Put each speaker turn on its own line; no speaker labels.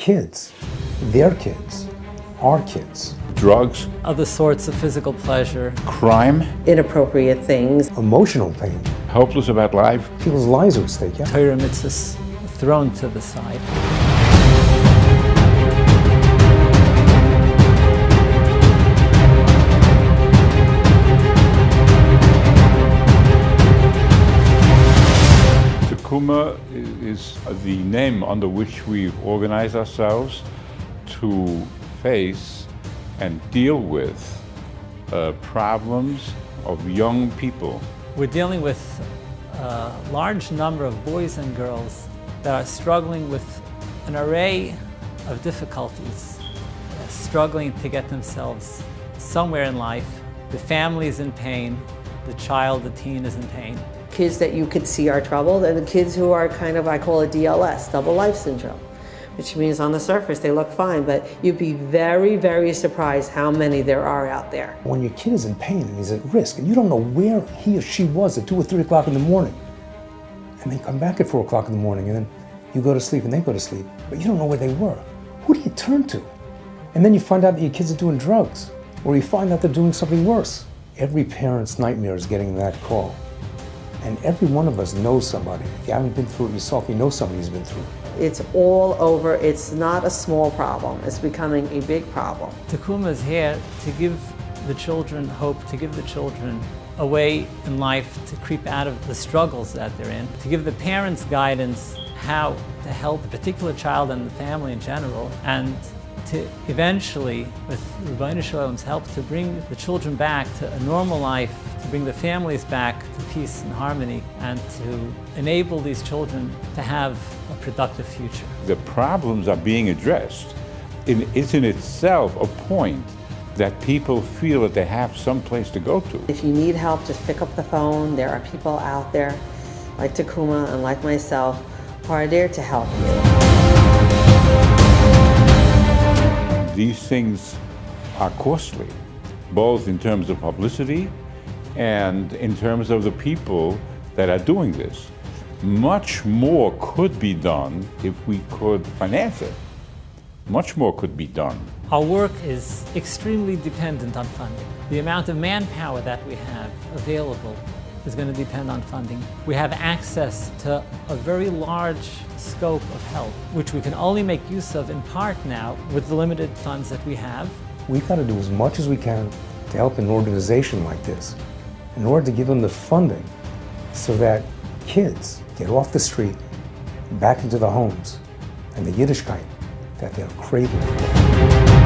kids, their kids, our kids.
Drugs,
Other sorts of physical pleasure.
crime,
Inappropriate things.
Emotional pain.
hopeless about life.
People's lives are at stake, yeah?
Torah mitzvahs thrown to the side.
Tekumah is the name under which we've organized ourselves to face and deal with problems of young people.
We're dealing with a large number of boys and girls that are struggling with an array of difficulties, struggling to get themselves somewhere in life. The family is in pain, the child, the teen is in pain.
Kids that you could see are troubled, and the kids who are kind of, I call it DLS, double life syndrome, which means on the surface they look fine, but you'd be very, very surprised how many there are out there.
When your kid is in pain and he's at risk, and you don't know where he or she was at 2 or 3 o'clock in the morning, and they come back at 4 o'clock in the morning, and then you go to sleep and they go to sleep, but you don't know where they were. Who do you turn to? And then you find out that your kids are doing drugs, or you find out they're doing something worse. Every parent's nightmare is getting that call. And every one of us knows somebody. If you haven't been through it yourself, you know somebody who's been through it.
It's all over. It's not a small problem. It's becoming a big problem.
Tekumah is here to give the children hope, to give the children a way in life to creep out of the struggles that they're in, to give the parents guidance how to help the particular child and the family in general, and to eventually, with Rabbonim Shalom's help, to bring the children back to a normal life, to bring the families back to peace and harmony, and to enable these children to have a productive future.
The problems are being addressed. It's in itself a point that people feel that they have some place to go to.
If you need help, just pick up the phone. There are people out there like Tekumah and like myself who are there to help you.
These things are costly, both in terms of publicity and in terms of the people that are doing this. Much more could be done if we could finance it. Much more could be done.
Our work is extremely dependent on funding. The amount of manpower that we have available is going to depend on funding. We have access to a very large scope of help, which we can only make use of in part now with the limited funds that we have.
We've got to do as much as we can to help an organization like this in order to give them the funding so that kids get off the street, back into the homes, and the Yiddishkeit that they're craving for.